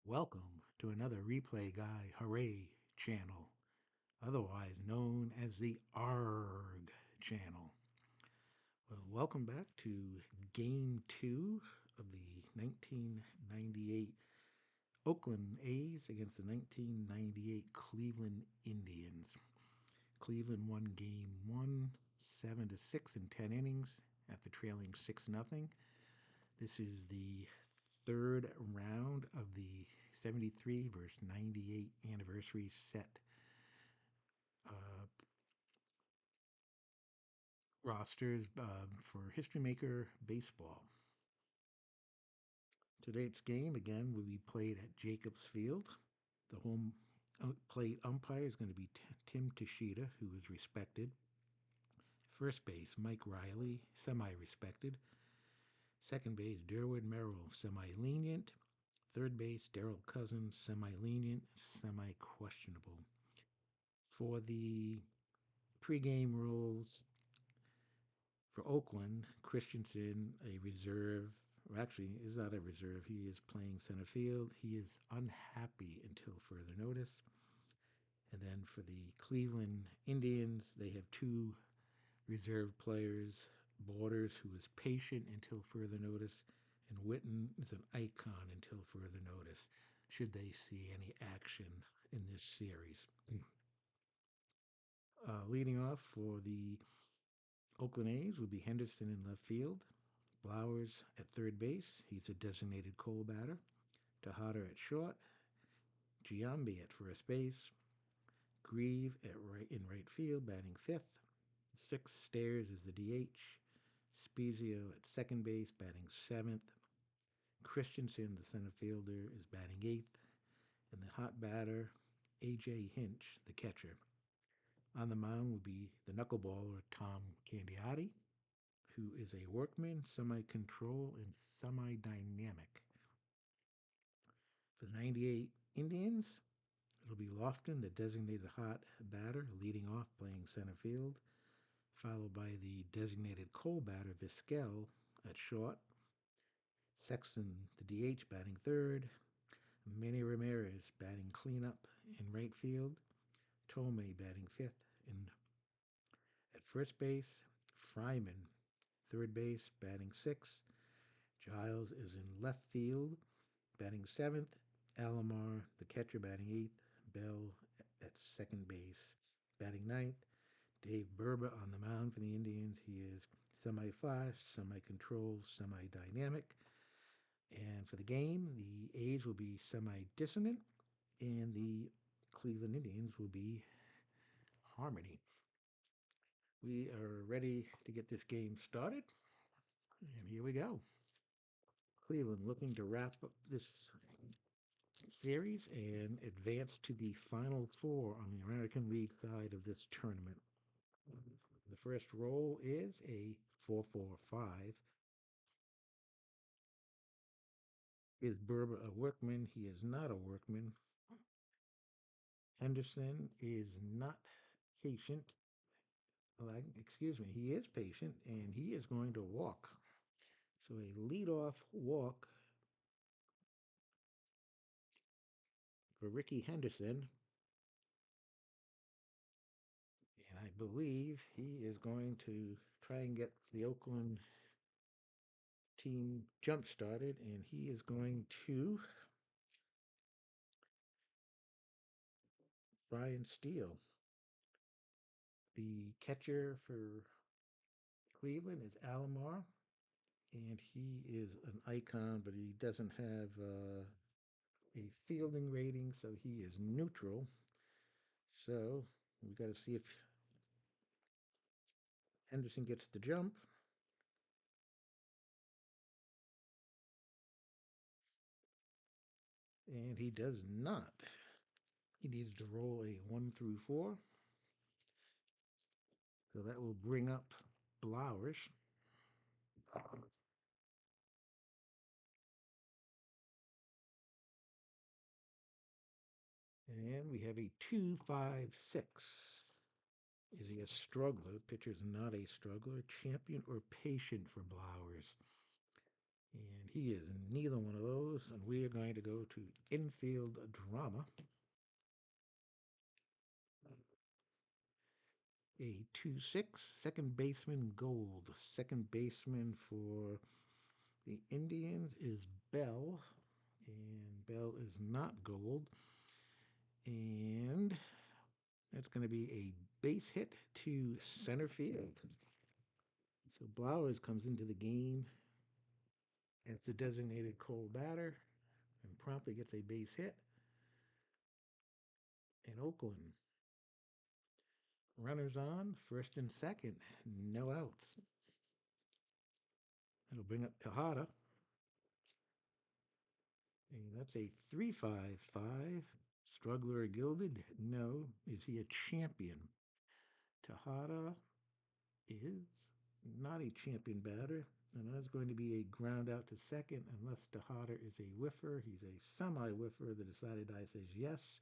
Welcome to another Replay Guy Hooray channel, otherwise known as the ARG channel. Well, welcome back to Game 2 of the 1998 Oakland A's against the 1998 Cleveland Indians. Cleveland won Game 1, 7-6 in 10 innings after trailing 6-0. This is the third round of the 73 versus 98 anniversary set rosters for History Maker Baseball. Today's game, again, will be played at Jacobs Field. The home plate umpire is going to be Tim Tashida, who is respected. First base, Mike Riley, semi-respected. Second base, Derwood Merrill, semi-lenient. Third base, Darrell Cousins, semi-lenient, semi-questionable. For the pregame rules for Oakland, Christensen, a reserve, or actually is not a reserve, he is playing center field. He is unhappy until further notice. And then for the Cleveland Indians, they have two reserve players, Borders, who is patient until further notice, and Witten is an icon until further notice, should they see any action in this series. Leading off for the Oakland A's would be Henderson in left field, Blowers at third base, he's a designated coal batter, Tejada at short, Giambi at first base, Grieve in right field, batting fifth, Six Stairs is the DH, Spezio at second base, batting seventh, Christensen, the center fielder, is batting eighth, and the hot batter, A.J. Hinch, the catcher. On the mound would be the knuckleballer Tom Candiotti, who is a workman, semi-control, and semi-dynamic. For the 98 Indians, it'll be Lofton, the designated hot batter, leading off playing center field, followed by the designated coal batter Vizquel at short, Sexton, the DH, batting third, Manny Ramirez batting cleanup in right field, Tomei batting fifth, and at first base, Fryman, third base, batting sixth, Giles is in left field, batting seventh, Alomar, the catcher, batting eighth, Bell at second base, batting ninth, Dave Burba on the mound for the Indians. He is semi-flash, semi-control, semi-dynamic. And for the game, the A's will be semi-dissonant, and the Cleveland Indians will be harmony. We are ready to get this game started, and here we go. Cleveland looking to wrap up this series and advance to the Final Four on the American League side of this tournament. The first roll is a 4-4-5. Is Burba a workman? He is not a workman. Henderson is not patient. Well, excuse me, he is patient, and he is going to walk. So a leadoff walk for Ricky Henderson. And I believe he is going to try and get the Oakland team jump started, and he is going to Brian Steele. The catcher for Cleveland is Alomar, and he is an icon, but he doesn't have a fielding rating, so he is neutral. So we got to see if Henderson gets the jump. And he does not. He needs to roll a 1 through 4. So that will bring up Blowers. And we have a 2-5-6. Is he a struggler? Pitcher's not a struggler. Champion or patient for Blowers? And he is neither one of those. And we are going to go to infield drama. A 2-6, second baseman gold. Second baseman for the Indians is Bell, and Bell is not gold. And that's going to be a base hit to center field. So Blowers comes into the game as the designated Cole batter and promptly gets a base hit. And Oakland, runners on, first and second, no outs. That'll bring up Tejada. And that's a 3.55. Struggler or gilded? No. Is he a champion? Tejada is not a champion batter, and that's going to be a ground out to second unless Tejada is a whiffer. He's a semi-whiffer. The decided die says yes.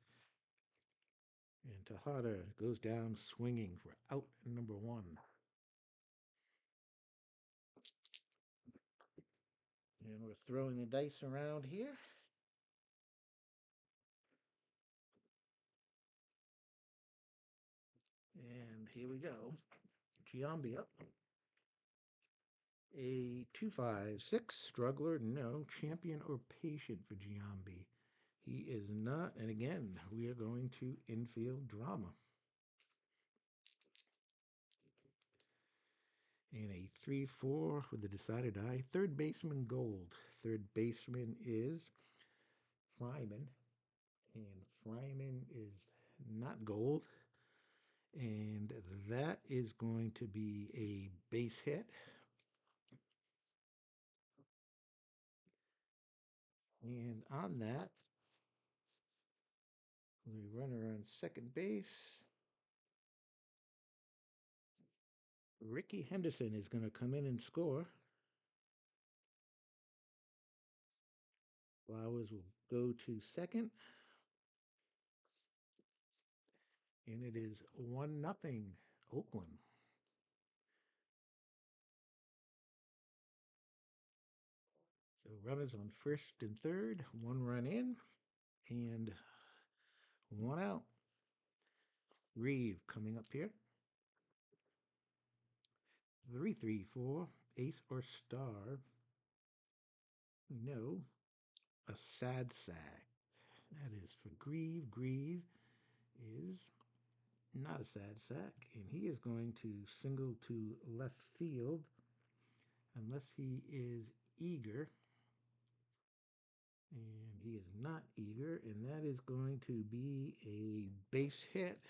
And Tejada goes down swinging for out number one. And we're throwing the dice around here. And here we go. Giambi up. A 2.56. Struggler, no. Champion or patient for Giambi? He is not. And again, we are going to infield drama. And a 3-4 with the decided die. Third baseman gold. Third baseman is Fryman. And Fryman is not gold. And that is going to be a base hit. And on that, the runner on second base, Ricky Henderson, is going to come in and score. Flowers will go to second. And it is 1-0 Oakland. So runners on first and third, one run in, and one out. Reeve coming up here. 3-3-4, ace or star. No, a sad sack. That is for Grieve. Grieve is not a sad sack, and he is going to single to left field unless he is eager. And he is not eager, and that is going to be a base hit.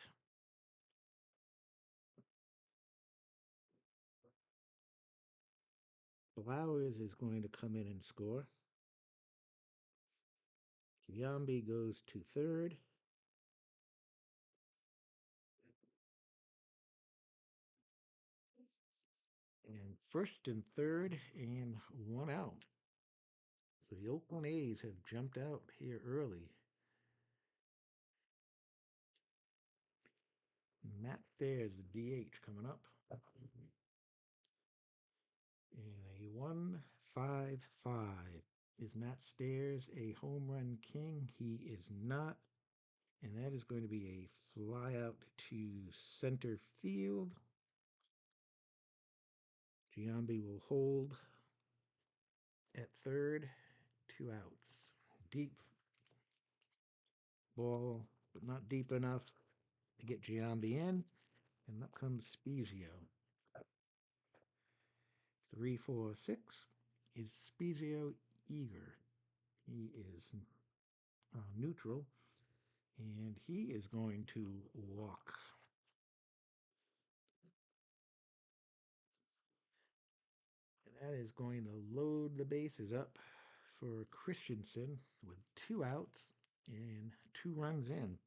Flowers is going to come in and score. Giambi goes to third. And first and third, and one out. So the Oakland A's have jumped out here early. Matt Fair's the DH coming up. And a 1.55. Is Matt Stairs a home run king? He is not. And that is going to be a fly out to center field. Giambi will hold at third, 2 outs. Deep ball, but not deep enough to get Giambi in. And up comes Spezio. 3-4-6. Is Spezio eager? He is neutral, and he is going to walk. And that is going to load the bases up for Christensen with 2 outs and 2 runs in.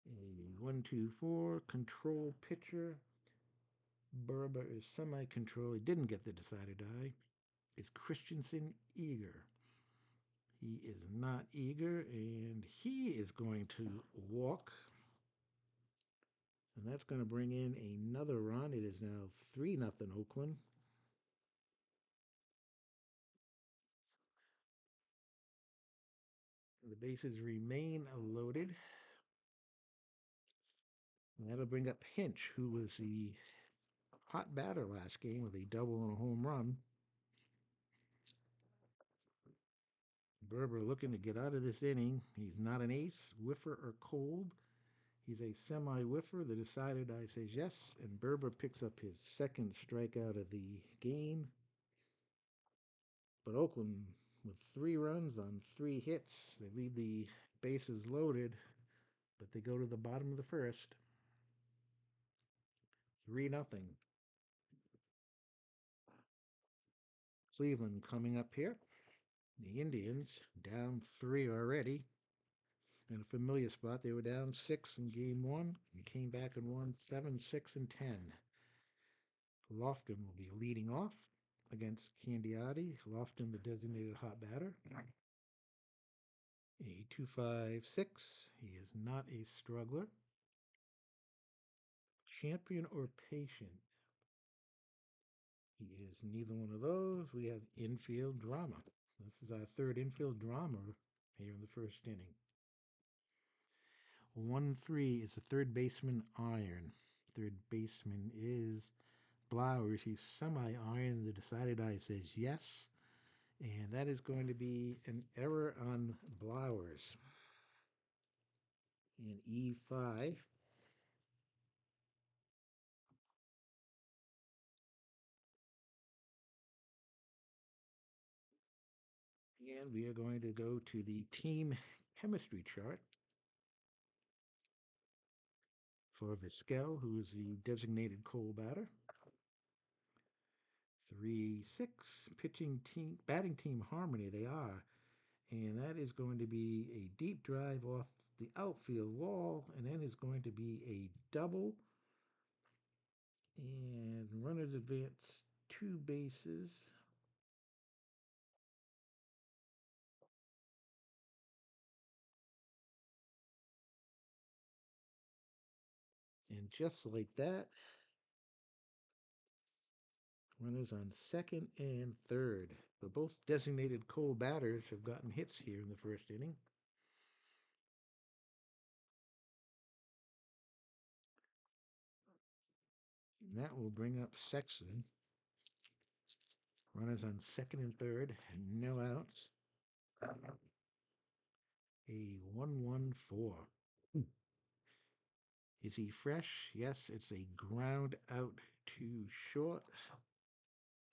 A 1-2-4 control pitcher. Berba is semi-control. He didn't get the decided die. Is Christensen eager? He is not eager, and he is going to walk. And that's going to bring in another run. It is now 3-0 Oakland. The bases remain loaded. And that'll bring up Hinch, who was the hot batter last game with a double and a home run. Berber looking to get out of this inning. He's not an ace, whiffer, or cold. He's a semi-whiffer. The decided eye says yes, and Berber picks up his second strikeout of the game. But Oakland, with 3 runs on 3 hits, they leave the bases loaded, but they go to the bottom of the first. 3-0. Cleveland coming up here. The Indians down 3 already. In a familiar spot, they were down 6 in game 1 and came back and won 7, 6, and 10. Lofton will be leading off against Candiotti. Lofton, the designated hot batter. A 2.56. He is not a struggler. Champion or patient? He is neither one of those. We have infield drama. This is our third infield drama here in the first inning. 1-3 is the third baseman Iron. Third baseman is Blowers. He's semi-iron. The decided eye says yes. And that is going to be an error on Blowers. In E5. And we are going to go to the team chemistry chart for Vizquel, who is the designated coal batter. 3-6 batting team harmony they are, and that is going to be a deep drive off the outfield wall, and then is going to be a double, and runners advance 2 bases. And just like that, runners on second and third. So both designated coal batters have gotten hits here in the first inning. And that will bring up Sexton. Runners on second and third, no outs. A 1-1-4. Is he fresh? Yes, it's a ground out to short.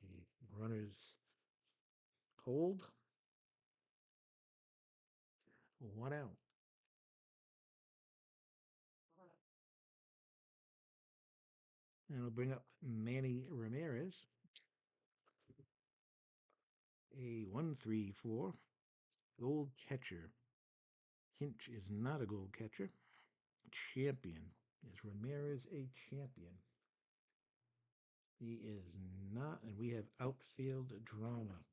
The runners hold. 1 out. And it'll bring up Manny Ramirez. A 1-3-4. Gold catcher. Hinch is not a gold catcher. Champion. Is Ramirez a champion? He is not, and we have outfield drama.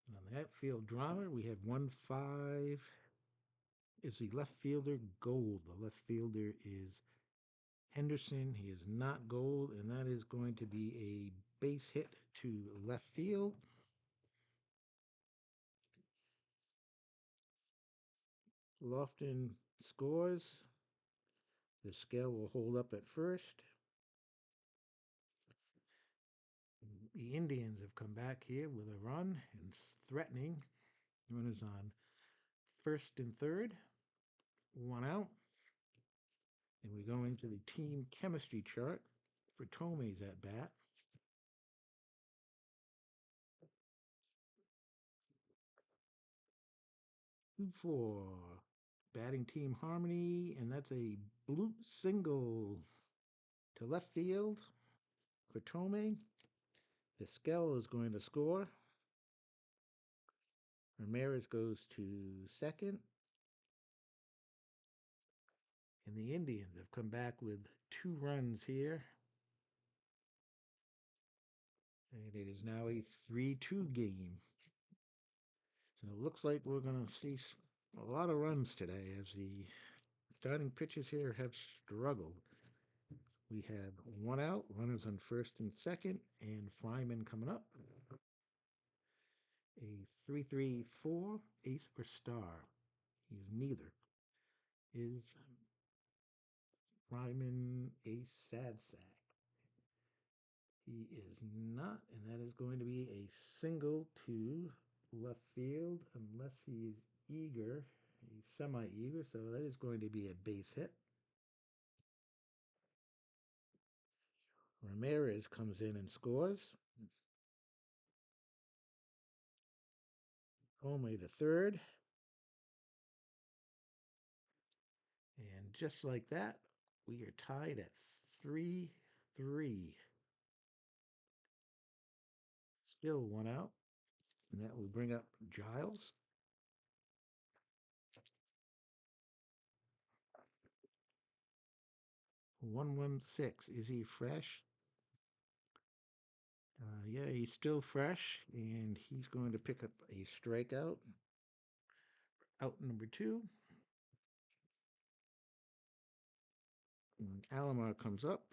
On the outfield drama, we have 1-5. Is the left fielder gold? The left fielder is Henderson. He is not gold, and that is going to be a base hit to left field. Lofton scores. The scale will hold up at first. The Indians have come back here with a run and threatening. Runners on first and third. 1 out. And we go into the team chemistry chart for Tomei's at bat. 2-4. Batting team harmony, and that's a bloop single to left field for Tomei. Vizquel is going to score. Ramirez goes to second. And the Indians have come back with 2 runs here. And it is now a 3-2 game. So it looks like we're going to see a lot of runs today as the starting pitchers here have struggled. We have 1 out, runners on first and second, and Fryman coming up. A 3-3-4, ace or star. He is neither. Is Ryman a sad sack? He is not, and that is going to be a single to left field unless he is eager. He's semi-eager, so that is going to be a base hit. Ramirez comes in and scores. Home to third. And just like that, we are tied at 3-3. Still one out. And that will bring up Giles. 116. Is he fresh? Yeah, he's still fresh, and he's going to pick up a strikeout. Out number 2. And Alomar comes up.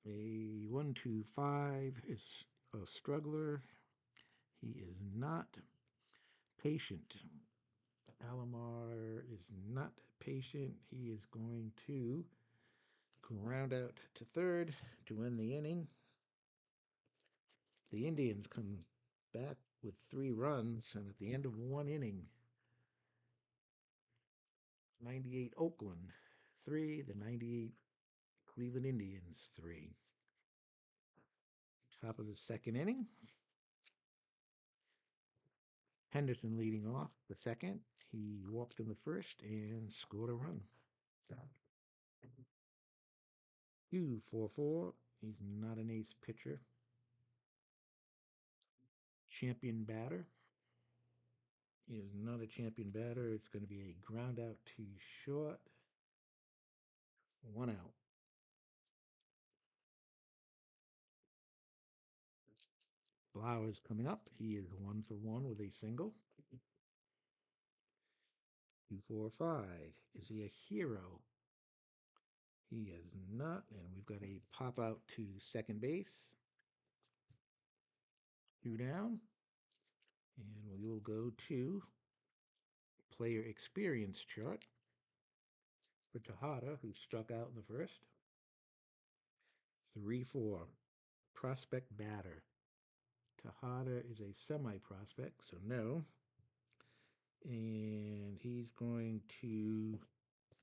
A 1-2-5 is a struggler. He is not patient. Alomar is not patient. He is going to ground out to third to end the inning. The Indians come back with 3 runs, and at the end of 1 inning, 98 Oakland 3, the 98 Cleveland Indians 3. Top of the 2nd inning. Henderson leading off the 2nd. He walked in the 1st and scored a run. 2-4-4. He's not an ace pitcher. Champion batter. He is not a champion batter. It's going to be a ground out to short. 1 out. Flowers coming up. He is 1 for 1 with a single. 2-4-5. Is he a hero? He is not, and we've got a pop out to second base. 2 down, and we will go to player experience chart for Tejada, who struck out in the 1st. 3-4. Prospect batter. Tejada is a semi-prospect, so no. And he's going to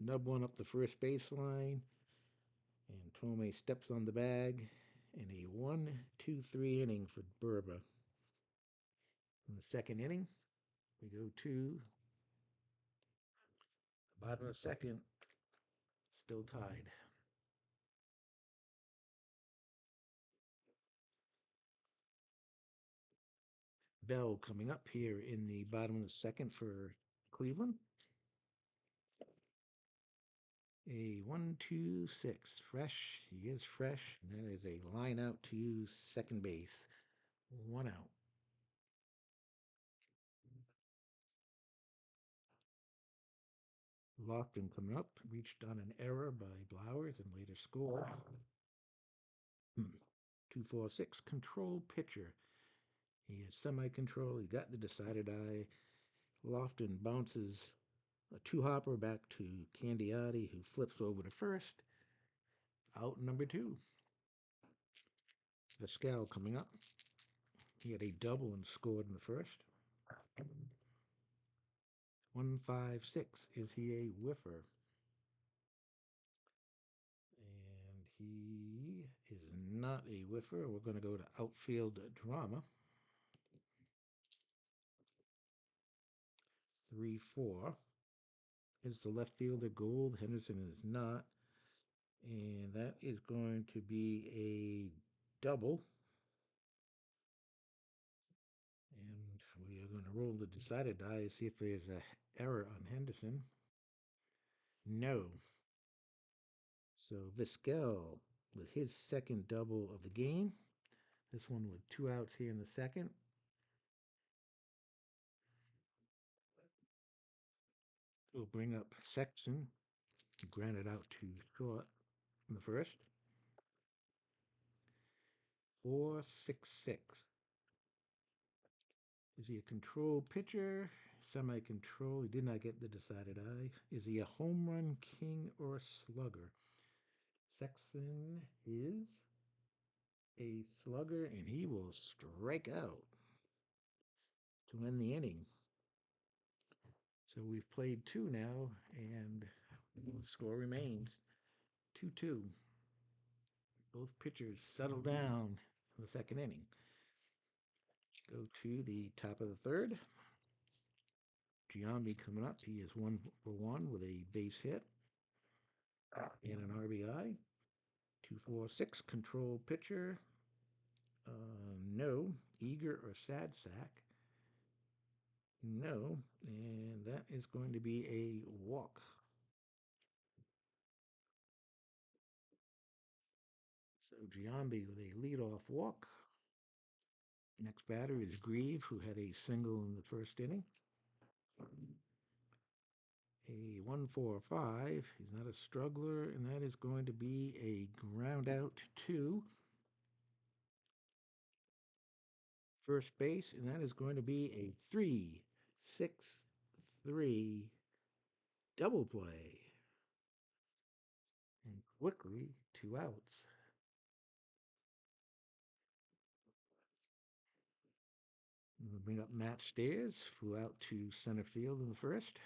nub one up the first baseline. And Tomei steps on the bag in a 1-2-3 inning for Burba. In the 2nd inning, we go to the bottom of the 2nd, still tied. Bell coming up here in the bottom of the 2nd for Cleveland. A 1-2-6. Fresh. He is fresh. And that is a line out to second base. 1 out. Lofton coming up. Reached on an error by Blowers and later scored. 2-4-6. Control pitcher. He is semi-control. He got the decided eye. Lofton bounces a 2-hopper back to Candiotti, who flips over to first. Out number 2. Pascal coming up. He had a double and scored in the 1st. 1-5-6. Is he a whiffer? And he is not a whiffer. We're going to go to outfield drama. 3-4. Is the left fielder Gold? Henderson is not. And that is going to be a double. And we are going to roll the decided die to see if there's an error on Henderson. No. So Vizquel with his 2nd double of the game. This one with 2 outs here in the 2nd. We'll bring up Sexton. Grounded out to short in the 1st. 466. Is he a control pitcher? Semi-control. He did not get the decided eye. Is he a home run king or a slugger? Sexton is a slugger, and he will strike out to end the inning. So we've played two now, and the score remains 2-2. Both pitchers settle down in the second inning. Go to the top of the third. Giambi coming up. He is 1 for 1 with a base hit and an RBI. 2-4-6 control pitcher. No. Eager or sad sack? No. And that is going to be a walk. So Giambi with a leadoff walk. Next batter is Grieve, who had a single in the first inning. A 1-4-5. He's not a struggler, and that is going to be a ground out to first base, and that is going to be a 3-6-3 double play. And quickly, 2 outs. We'll bring up Matt Stairs, flew out to center field in the first.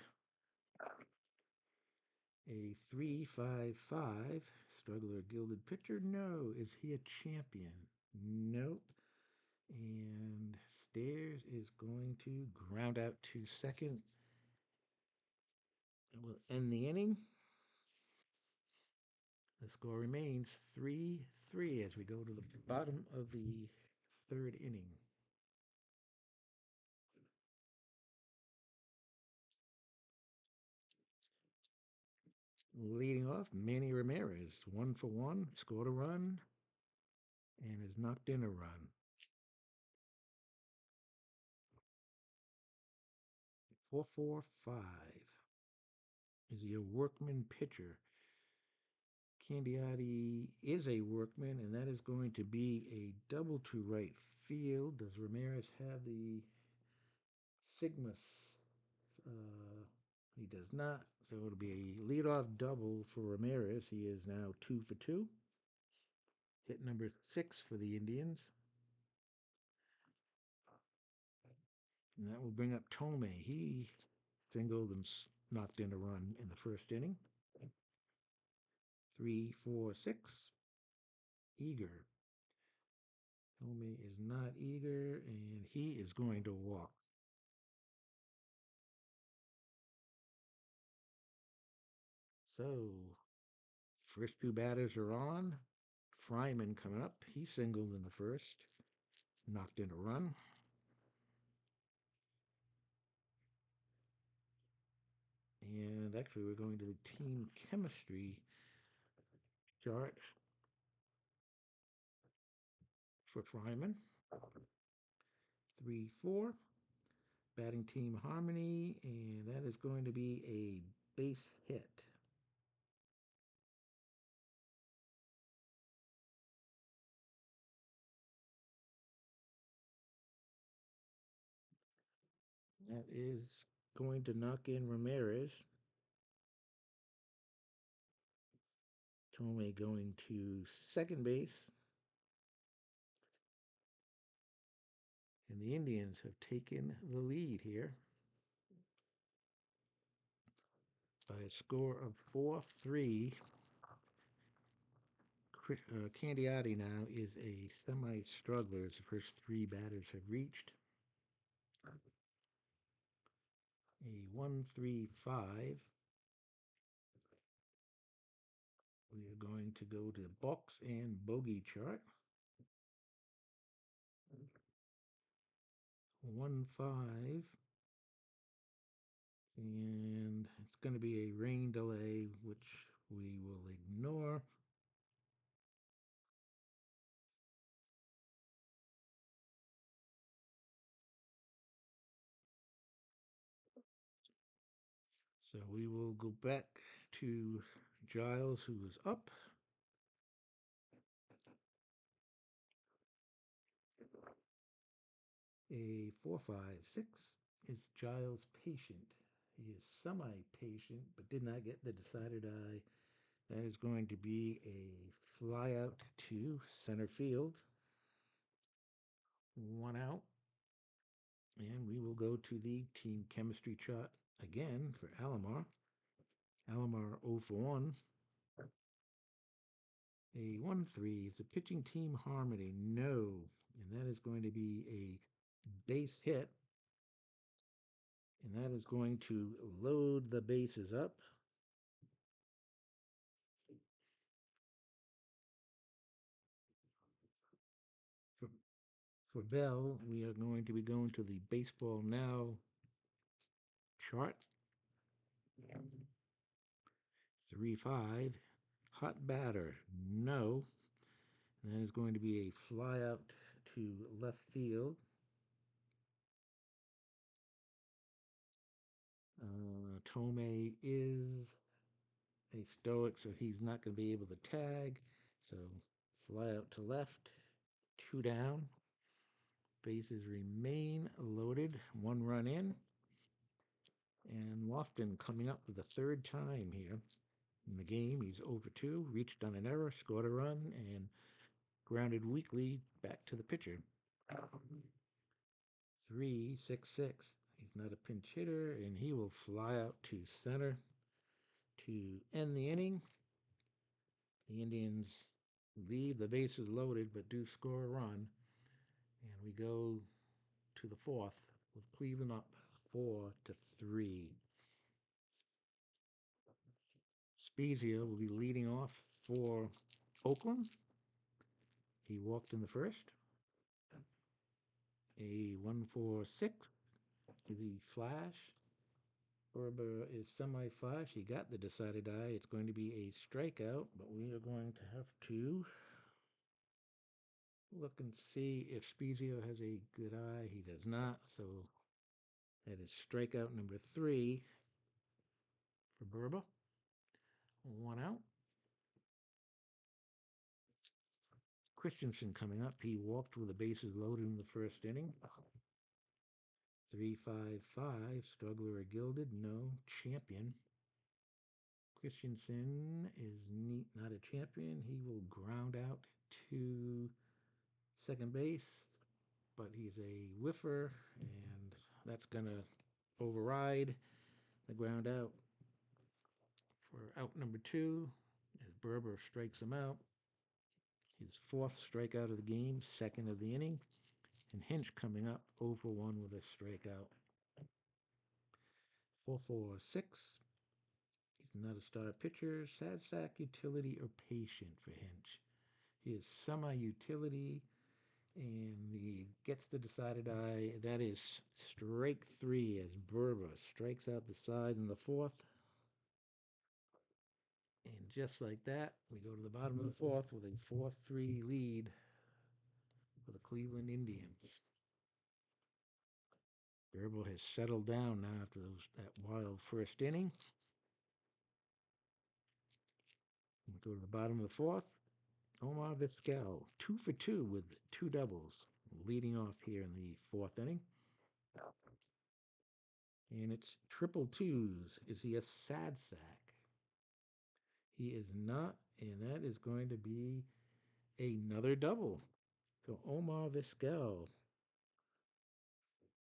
A 3-5-5. Struggler, gilded pitcher? No. Is he a champion? Nope. And Stairs is going to ground out to second. It will end the inning. The score remains 3-3 as we go to the bottom of the third inning. Leading off, Manny Ramirez, 1-for-1, scored a run, and has knocked in a run. 4-4-5. Is he a workman pitcher? Candiotti is a workman, and that is going to be a double to right field. Does Ramirez have the Sigmas? He does not. So it'll be a leadoff double for Ramirez. He is now 2-for-2. Hit number 6 for the Indians. And that will bring up Tome. He singled and knocked in a run in the first inning. 3-4-6. Eager. Tome is not eager, and he is going to walk. So, first two batters are on. Fryman coming up. He singled in the first, knocked in a run. And actually, we're going to the team chemistry chart for Fryman. 3-4. Batting team harmony, and that is going to be a base hit. That is going to knock in Ramirez. Tome going to second base. And the Indians have taken the lead here by a score of 4-3. Candiotti now is a semi-struggler as the first three batters have reached. A 1-3-5. We are going to go to the box and bogey chart. 1-5. And it's going to be a rain delay, which we will ignore. So we will go back to Giles, who is up. A 4-5-6 is Giles Patient. He is semi-patient, but did not get the decided eye. That is going to be a fly out to center field. 1 out. And we will go to the team chemistry chart again for Alomar. Alomar 0 for 1. A 1-3 is a pitching team harmony. No. And that is going to be a base hit. And that is going to load the bases up. For, for Bell, we are going to be going to the Baseball Now chart. 3-5. Hot batter. No. And that is going to be a fly out to left field. Tomei is a stoic, so he's not going to be able to tag. So fly out to left, 2 down. Bases remain loaded, 1 run in. And Lofton coming up for the 3rd time here in the game. He's over 2, reached on an error, scored a run, and grounded weakly back to the pitcher. 3-6-6. He's not a pinch hitter, and he will fly out to center to end the inning. The Indians leave the bases loaded but do score a run. And we go to the 4th with Cleveland up 4-3. Spezia will be leading off for Oakland. He walked in the 1st. A 1-4-6 to the flash. Berber is semi-flash. He got the decided eye. It's going to be a strikeout, but we are going to have to look and see if Spezio has a good eye. He does not, so that is strikeout number 3 for Berber. 1 out. Christensen coming up. He walked with the bases loaded in the 1st inning. 3-5-5. Struggler or Gilded? No. Champion. Christensen is not a champion. He will ground out to second base, but he's a whiffer, and that's going to override the ground out for out number 2 as Berber strikes him out. His 4th strikeout of the game, 2nd of the inning. And Hinch coming up 0 for 1 with a strikeout. 4-4-6. He's not a star pitcher. Sad sack, utility, or patient for Hinch. He is semi-utility, and he gets the decided eye. That is strike 3 as Berber strikes out the side in the 4th. And just like that, we go to the bottom of the 4th with a 4-3 lead for the Cleveland Indians. Berber has settled down now after that wild 1st inning. We go to the bottom of the 4th. Omar Vizquel, 2 for 2 with 2 doubles, leading off here in the 4th inning. And it's triple twos. Is he a sad sack? He is not, and that is going to be another double. So Omar Vizquel,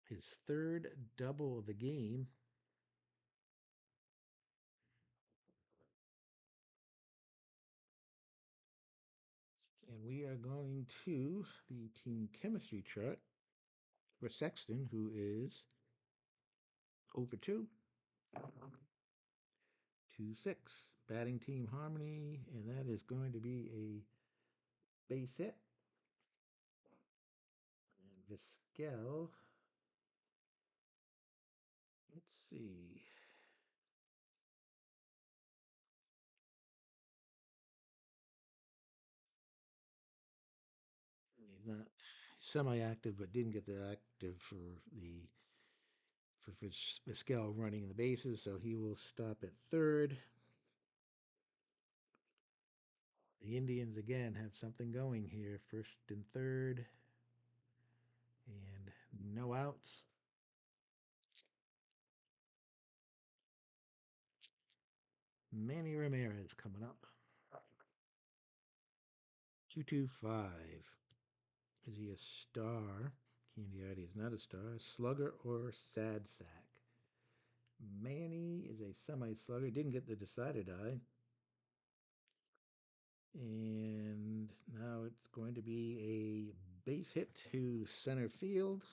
his 3rd double of the game. And we are going to the team chemistry chart for Sexton, who is 0 for 2. 2-6. Batting team harmony, and that is going to be a base hit. And Vizquel, let's see. He's not semi-active, but didn't get the active for Vizquel running the bases, so he will stop at 3rd. The Indians again have something going here, 1st and 3rd, and No outs. Manny Ramirez coming up. 225. Is he a star? Candiati is not a star. Slugger or sad sack? Manny is a semi slugger. Didn't get the decided eye. And now it's going to be a base hit to center field.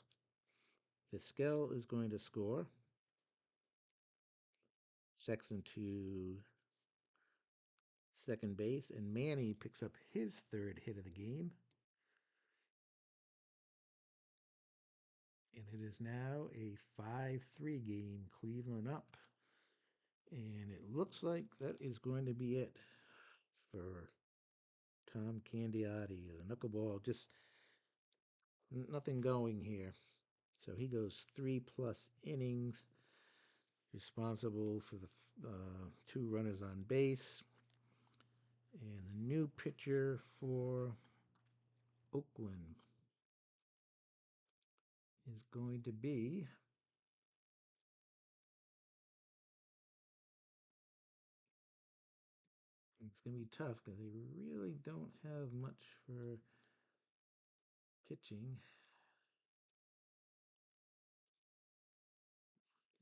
Vizquel is going to score. Sexton to second base, and Manny picks up his third hit of the game. And it is now a 5-3 game, Cleveland up. And it looks like that is going to be it for Tom Candiotti. The knuckleball, just nothing going here. So he goes 3+ innings, responsible for the 2 runners on base. And the new pitcher for Oakland is going to be it's going to be tough because they really don't have much for pitching.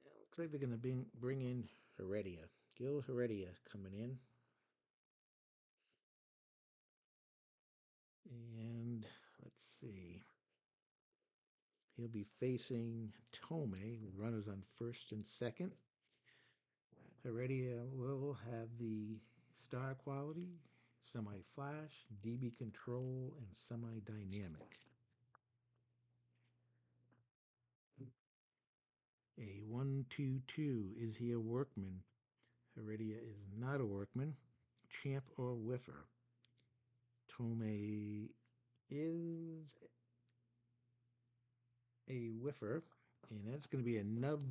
It looks like they're going to bring in Heredia. Gil Heredia coming in. And let's see. He'll be facing Tomei, runners on first and second. Heredia will have the star quality, semi-flash, DB control, and semi-dynamic. A 1-2-2. Is he a workman? Heredia is not a workman. Champ or whiffer? Tomei is a whiffer, and that's going to be a nub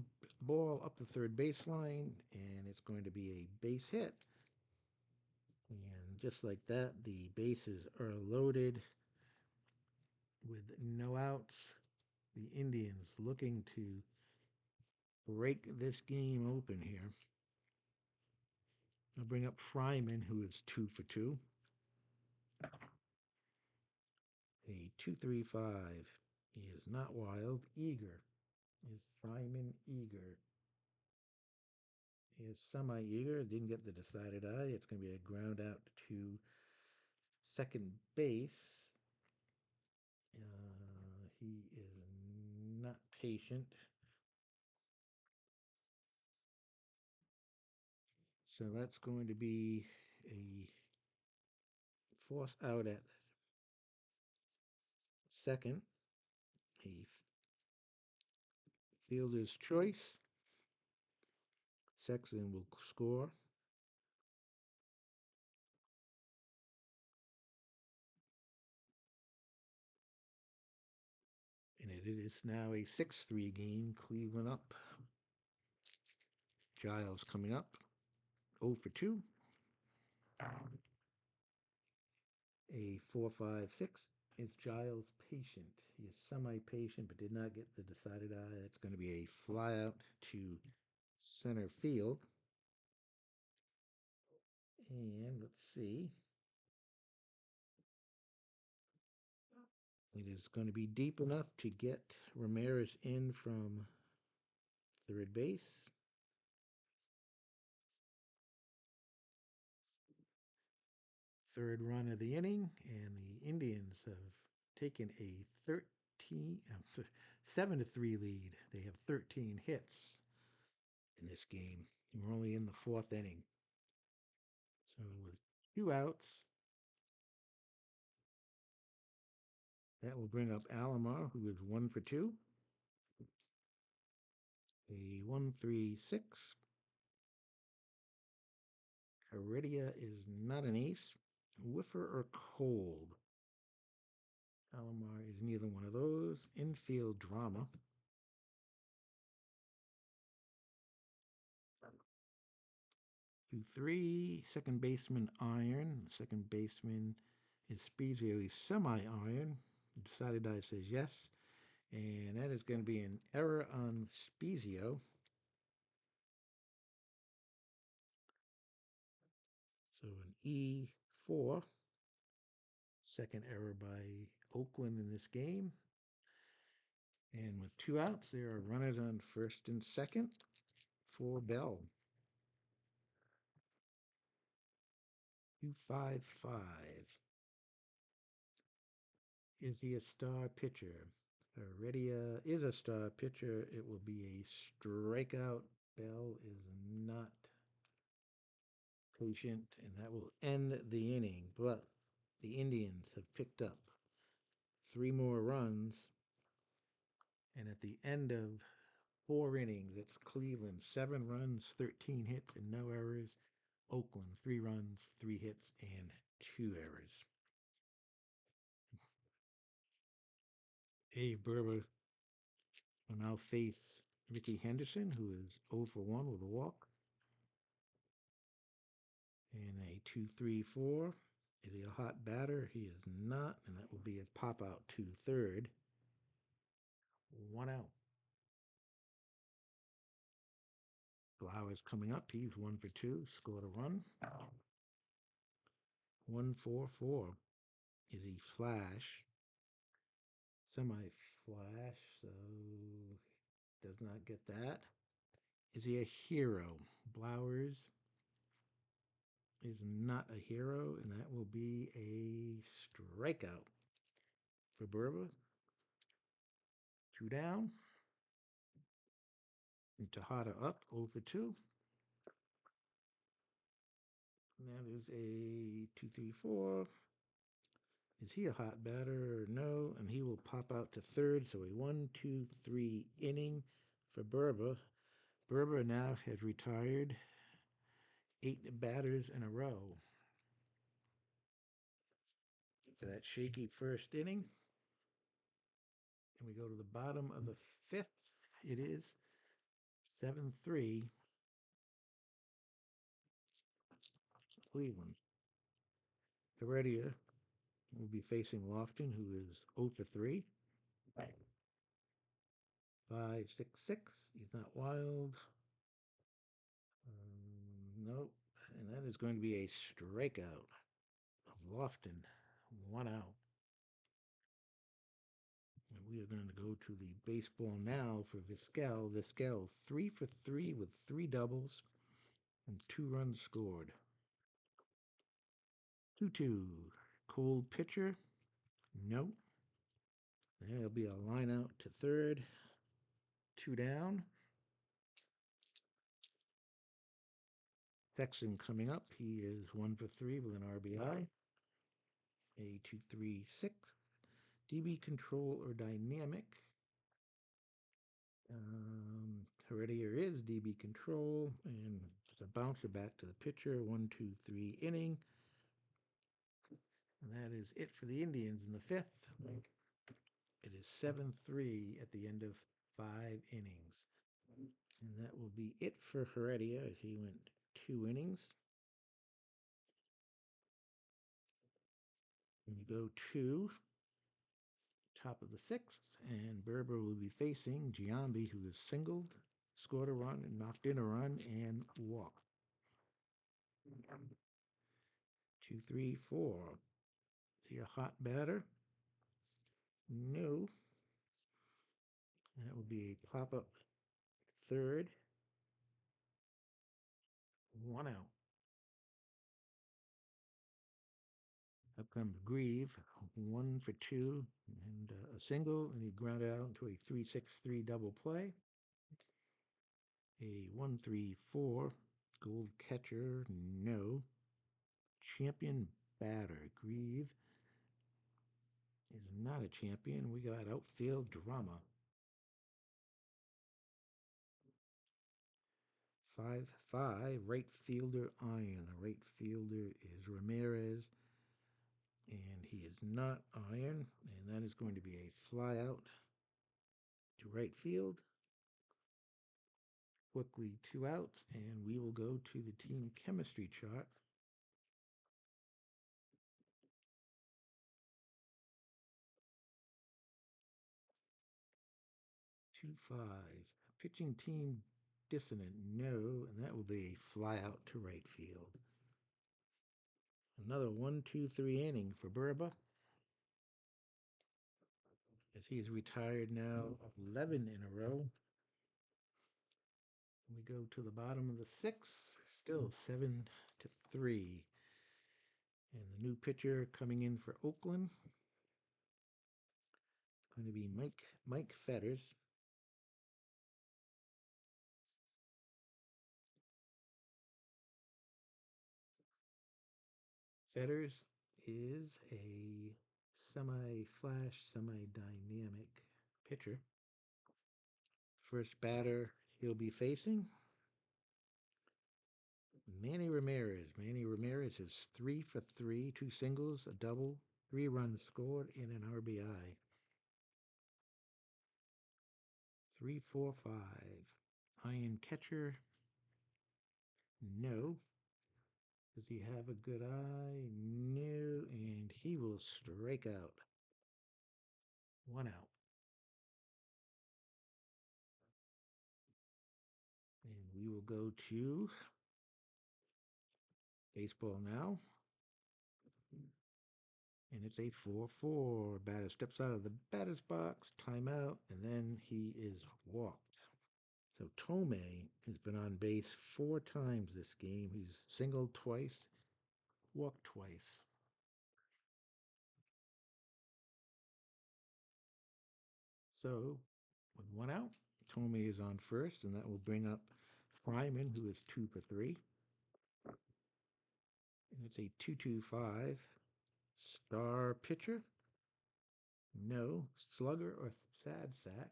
ball up the third baseline, and it's going to be a base hit. And just like that, the bases are loaded with no outs. The Indians looking to break this game open here. I'll bring up Fryman, who is 2 for 2. A 2-3-5. He is not wild. Eager. Is Fryman eager? He is semi-eager. Didn't get the decided eye. It's going to be a ground out to second base. He is not patient. So that's going to be a force out at second. A fielder's choice. Sexton will score. And it is now a 6-3 game. Cleveland up. Giles coming up. 0 for 2. A 4-5-6. Is Giles patient? He is semi-patient, but did not get the decided eye. That's going to be a fly out to center field. And let's see. It is going to be deep enough to get Ramirez in from third base. Third run of the inning, and the Indians have taken a 7-3 lead. They have 13 hits in this game. We're only in the 4th inning. So with 2 outs, that will bring up Alomar, who is 1 for 2. A 1-3-6. Heredia is not an ace. Whiffer or cold? Alomar is neither one of those. Infield drama. 2-3. Second baseman iron. Second baseman is Spezio. He's semi-iron. Decided I says yes. And that is going to be an error on Spezio. So an E4. Second error by Oakland in this game. And with 2 outs, there are runners on first and second for Bell. 2-5-5. Is he a star pitcher? Heredia is a star pitcher. It will be a strikeout. Bell is not patient, and that will end the inning. But the Indians have picked up 3 more runs, and at the end of 4 innings, it's Cleveland 7 runs, 13 hits, and no errors. Oakland 3 runs, 3 hits, and 2 errors. Dave Berber will now face Ricky Henderson, who is 0 for 1 with a walk. And a 2-3-4. Is he a hot batter? He is not, and that will be a pop out to third. 1 out. Flowers coming up. He's 1 for 2. Scored a run. 1-4-4. Is he flash? Semi-flash, so does not get that. Is he a hero? Blowers is not a hero, and that will be a strikeout for Burba. 2 down. And Tejada up 0 for 2. And that is a 2-3-4. Is he a hot batter? No. And he will pop out to third. So a 1-2-3 inning for Burba. Burba now has retired 8 batters in a row. For that shaky first inning. And we go to the bottom of the 5th. It is 7-3 Cleveland. Heredia will be facing Lofton, who is 0 for 3. 5-6-6. He's not wild. Nope. And that is going to be a strikeout of Lofton. 1 out. And we are going to go to the baseball now for Vizquel. Vizquel 3 for 3 with 3 doubles and 2 runs scored. 2-2. Cold pitcher. Nope. There'll be a line out to third. 2 down. Texan coming up. He is 1 for 3 with an RBI. A 2-3-6. DB control or dynamic. Heredia is DB control, and it's a bouncer back to the pitcher. 1-2-3 inning. And that is it for the Indians in the 5th. It is 7-3 at the end of 5 innings. And that will be it for Heredia as he went 2 innings. And you go to top of the 6th, and Berber will be facing Giambi, who is singled, scored a run, and knocked in a run, and walked. 2-3-4. Is he a hot batter? No. And that will be a pop-up third. 1 out. Up comes Grieve, 1 for 2, and a single, and he grounded out into a 3-6-3 double play. A 1-3-4. Gold catcher, no. Champion batter, Grieve is not a champion. We got outfield drama. 5-5, right fielder iron. The right fielder is Ramirez, and he is not iron, and that is going to be a fly out to right field. Quickly 2 outs, and we will go to the team chemistry chart. 2-5. Pitching team dissonant, no, and that will be a fly out to right field. Another 1-2-3 inning for Burba, as he's retired now 11 in a row. We go to the bottom of the sixth, still 7-3. And the new pitcher coming in for Oakland is going to be Mike Fetters. Fetters is a semi-flash, semi-dynamic pitcher. First batter he'll be facing Manny Ramirez. Manny Ramirez is 3 for 3, 2 singles, a double, 3 runs scored, and an RBI. 3-4-5. Iron catcher, no. Does he have a good eye? No, and he will strike out. 1 out. And we will go to baseball now. And it's a 4-4. Batter steps out of the batter's box, timeout, and then he is walked. So Tomei has been on base 4 times this game. He's singled twice, walked twice. So with 1 out, Tomei is on first, and that will bring up Fryman, who is 2 for 3. And it's a 2-2-5. Star pitcher? No. Slugger or sad sack?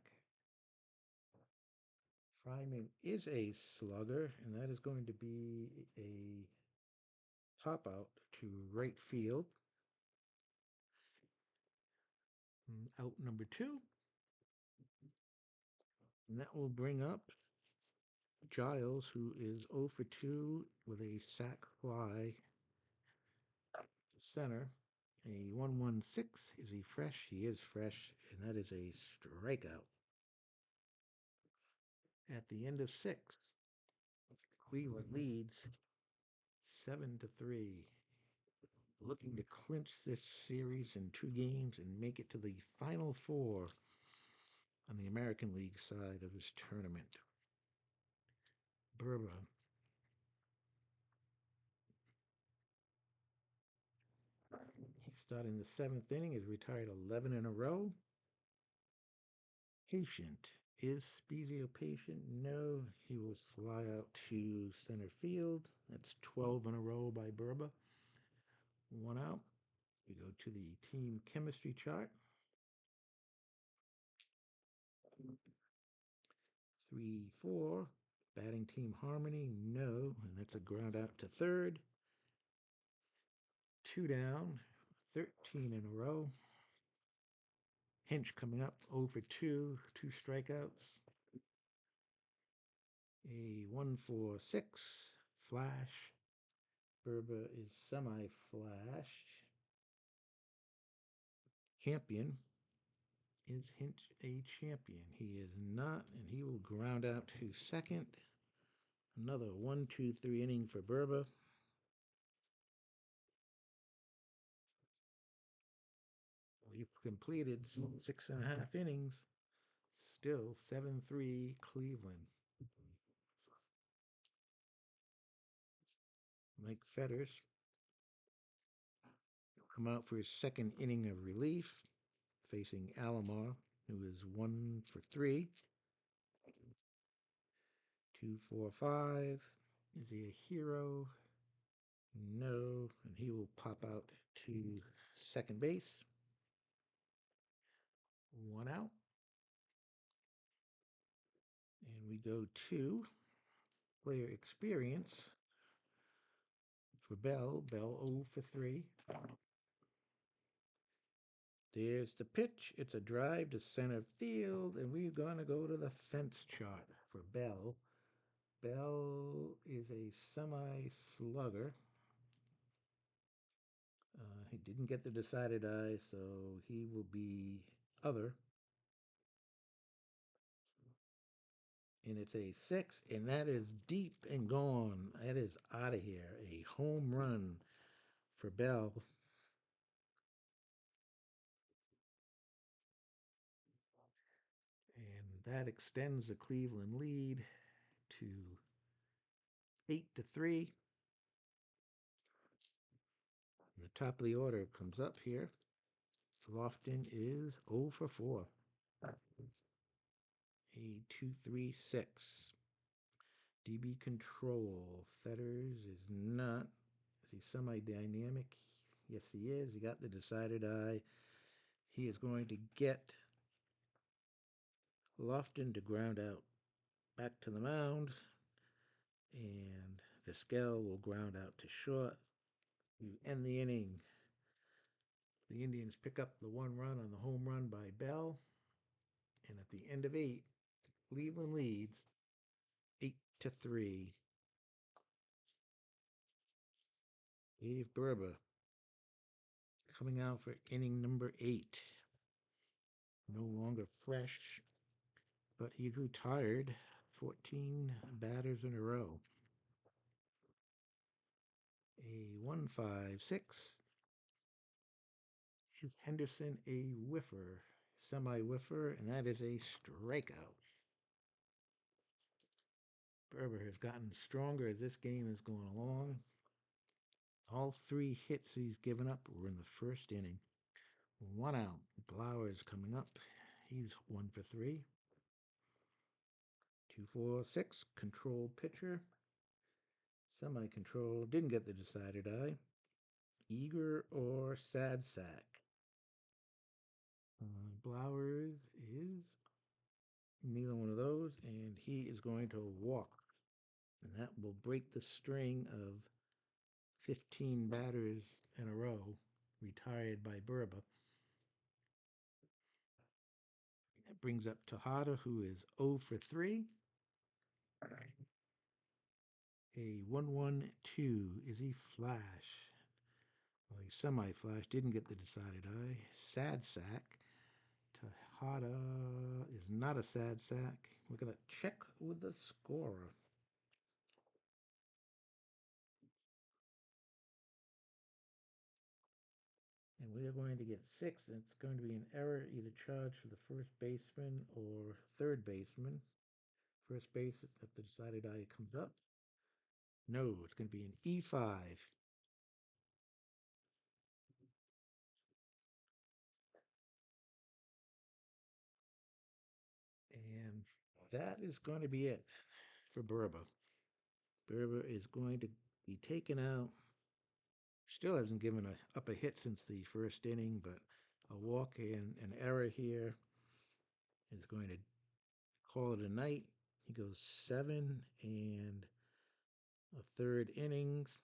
Fryman is a slugger, and that is going to be a pop out to right field. Out number 2. And that will bring up Giles, who is 0 for 2 with a sac fly to center. A 1-1-6. Is he fresh? He is fresh, and that is a strikeout. At the end of 6, Cleveland leads 7-3, looking to clinch this series in 2 games and make it to the Final Four on the American League side of this tournament. Burba. He's starting the 7th inning, has retired 11 in a row. Patient. Is Spezio patient? No. He will fly out to center field. That's 12 in a row by Burba. 1 out. We go to the team chemistry chart. 3-4. Batting team harmony, no. And that's a ground out to third. 2 down. 13 in a row. Hinch coming up 0 for 2. 2 strikeouts. A 1-4-6. Flash. Burba is semi-flash. Champion. Is Hinch a champion? He is not, and he will ground out to second. Another 1-2-3 inning for Burba. We've completed 6.5 innings. Still 7-3 Cleveland. Mike Fetters will come out for his second inning of relief, facing Alomar, who is 1 for 3. 2-4-5. Is he a hero? No, and he will pop out to second base. 1 out. And we go to player experience for Bell. Bell 0 for 3. There's the pitch. It's a drive to center field, and we're going to go to the fence chart for Bell. Bell is a semi-slugger. He didn't get the decided eye, so he will be other. and it's a 6, and that is deep and gone. That is out of here. A home run for Bell. And that extends the Cleveland lead to 8-3. And the top of the order comes up here. Lofton is 0 for 4. A 2-3-6. DB control. Fetters is not. Is he semi-dynamic? Yes, he is. He got the decided eye. He is going to get Lofton to ground out back to the mound, and Vizquel will ground out to short. You end the inning. The Indians pick up the 1 run on the home run by Bell, and at the end of 8, Cleveland leads 8-3. Dave Burba coming out for inning number 8. No longer fresh, but he grew tired. 14 batters in a row. A 1-5-6. Is Henderson a whiffer? Semi-whiffer, and that is a strikeout. Berber has gotten stronger as this game is going along. All 3 hits he's given up were in the first inning. 1 out. Blowers coming up. He's 1 for 3. 2-4-6. Control pitcher. Semi-control. Didn't get the decided eye. Eager or sad sack. Blowers is neither one of those, and he is going to walk. And that will break the string of 15 batters in a row retired by Burba. That brings up Tejada, who is 0 for 3. A 1-1-2. Is he flash? Well, he's semi-flash. Didn't get the decided eye. Sad sack. Tejada is not a sad sack. We're going to check with the scorer. And we are going to get 6, and it's going to be an error, either charged for the first baseman or third baseman. First base, if the decided eye comes up. No, it's going to be an E5. And that is going to be it for Burba. Burba is going to be taken out. Still hasn't given up a hit since the first inning, but a walk and an error here is going to call it a night. He goes 7 and a third innings.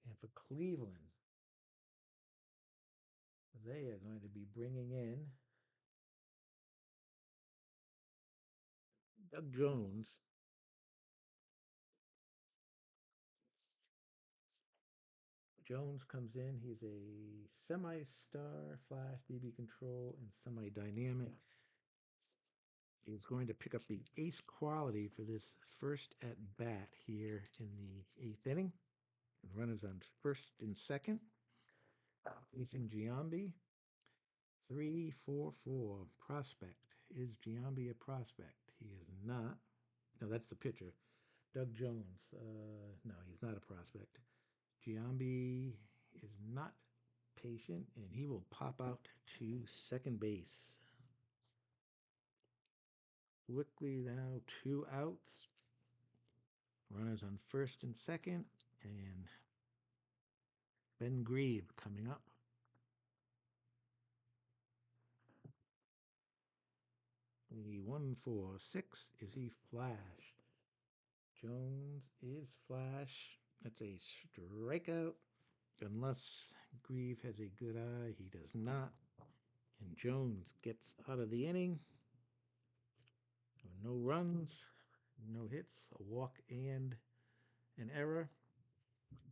And for Cleveland, they are going to be bringing in Doug Jones. Jones comes in. He's a semi-star, flash, BB control, and semi-dynamic. He's going to pick up the ace quality for this first at bat here in the 8th inning. The runners on first and second. Facing Giambi. 3-4-4. Prospect. Is Giambi a prospect? He is not. No, that's the pitcher. Doug Jones. No, he's not a prospect. Giambi is not patient, and he will pop out to second base. Quickly now, 2 outs. Runners on first and second, and Ben Grieve coming up. The 1-4-6. Is he flash? Jones is flash. That's a strikeout. Unless Grieve has a good eye, he does not. And Jones gets out of the inning. No runs, no hits, a walk, and an error.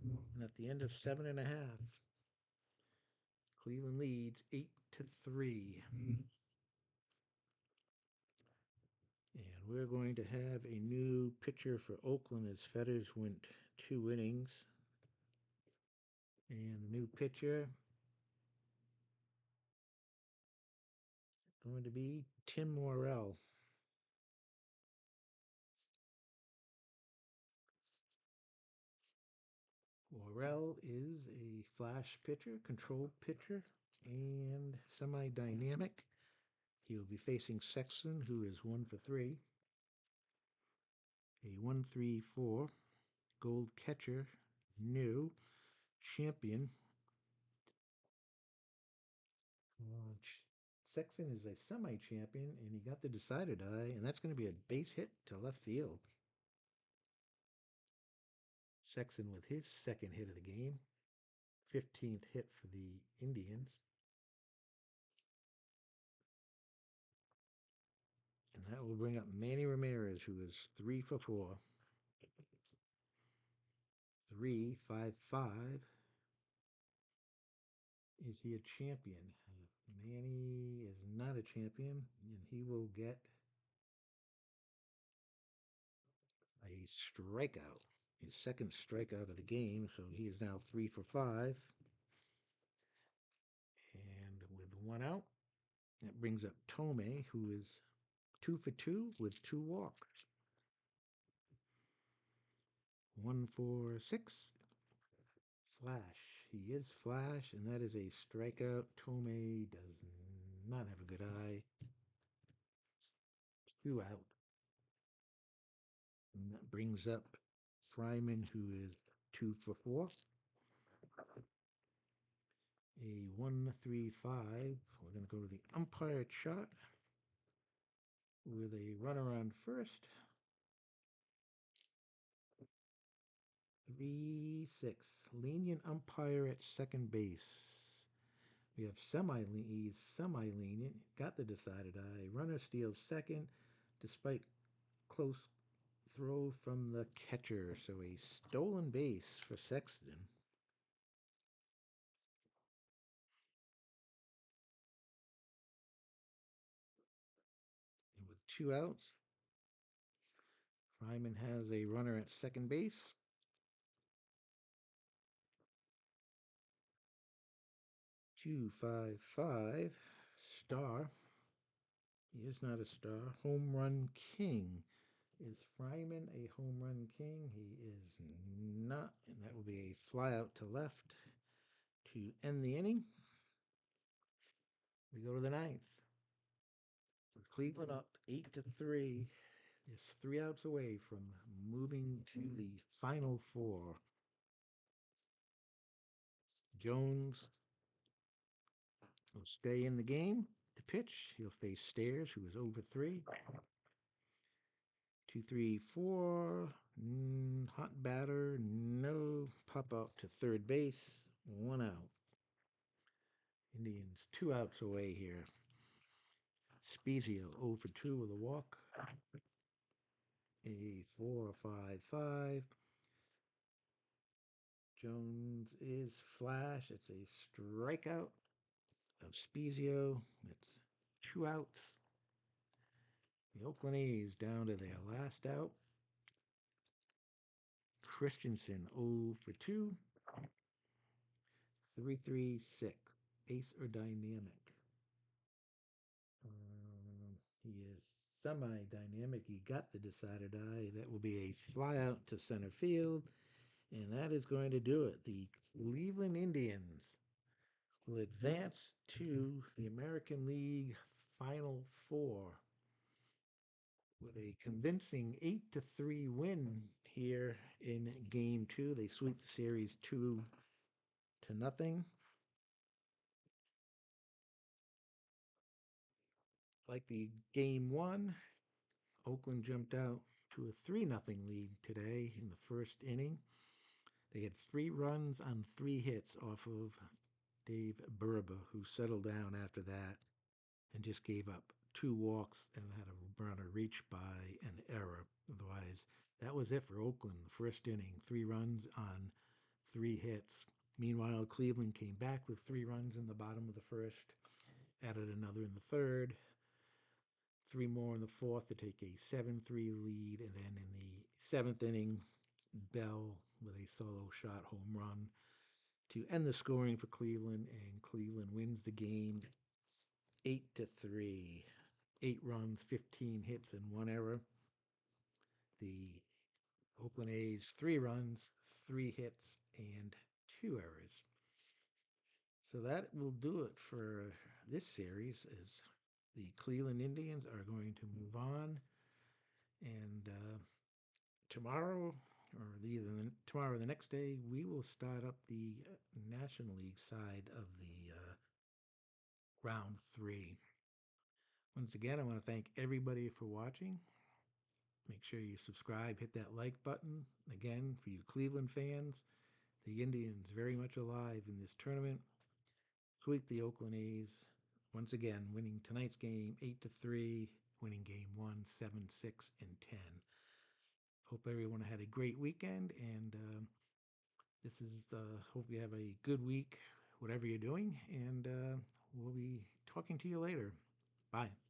And at the end of 7.5, Cleveland leads 8-3. And we're going to have a new pitcher for Oakland as Fetters went 2 innings. And the new pitcher going to be Tim Morrell. Morrell is a flash pitcher, controlled pitcher, and semi-dynamic. He will be facing Sexton, who is 1 for 3. A 1-3-4 gold catcher, new champion. Sexton is a semi-champion, and he got the decided eye, and that's going to be a base hit to left field. Sexton with his second hit of the game, 15th hit for the Indians. And that will bring up Manny Ramirez, who is 3 for 4. 3-5-5. Is he a champion? Manny is not a champion, and he will get a strikeout. His second strikeout of the game, so he is now 3 for 5. And with 1 out, that brings up Tomei, who is 2 for 2 with 2 walks. 1-for-6. Flash. He is Flash, and that is a strikeout. Tomei does not have a good eye. 2 out. And that brings up Fryman, who is 2 for 4. A 1-3-5. We're going to go to the umpire chart with a runner on first. 3-6. Lenient umpire at second base. We have he's semi-lenient. Got the decided eye. Runner steals second, despite close throw from the catcher. So a stolen base for Sexton. And with 2 outs, Fryman has a runner at second base. 2-5-5. Star. He is not a star. Home run king. Is Fryman a home run king? He is not, and that will be a fly out to left to end the inning. We go to the ninth. With Cleveland up 8-3. It's 3 outs away from moving to the final 4. Jones will stay in the game to pitch. He'll face Stairs, who is over 3. 2-3-4. Hot batter. No. Pop out to third base. 1 out. Indians 2 outs away here. Spezio 0 for 2 with a walk. A 4-5-5. Jones is Flash. It's a strikeout of Spezio. It's 2 outs. The Oakland A's down to their last out. Christensen 0 for 2. 3-3-6. Ace or dynamic? He is semi-dynamic. He got the decided eye. That will be a fly out to center field. And that is going to do it. The Cleveland Indians will advance to the American League Final 4 with a convincing 8-3 win here in Game 2. They sweep the series 2-0. Like the Game 1, Oakland jumped out to a 3-0 lead today in the first inning. They had 3 runs on 3 hits off of Dave Burba, who settled down after that and just gave up 2 walks and had a runner reached by an error. Otherwise, that was it for Oakland. The first inning, 3 runs on 3 hits. Meanwhile, Cleveland came back with 3 runs in the bottom of the first, added another in the third. three more in the fourth to take a 7-3 lead. And then in the seventh inning, Bell with a solo shot home run to end the scoring for Cleveland, and Cleveland wins the game 8-3. 8 runs, 15 hits, and 1 error. The Oakland A's 3 runs, 3 hits, and 2 errors. So that will do it for this series. As the Cleveland Indians are going to move on, and tomorrow, or either tomorrow or the next day, we will start up the National League side of the round 3. Once again, I want to thank everybody for watching. Make sure you subscribe, hit that like button. Again, for you Cleveland fans, the Indians very much alive in this tournament. Sweep the Oakland A's. Once again, winning tonight's game 8-3, winning game 1, 7-6, and 10. Hope everyone had a great weekend, and this is, hope you have a good week, whatever you're doing, and we'll be talking to you later. Bye.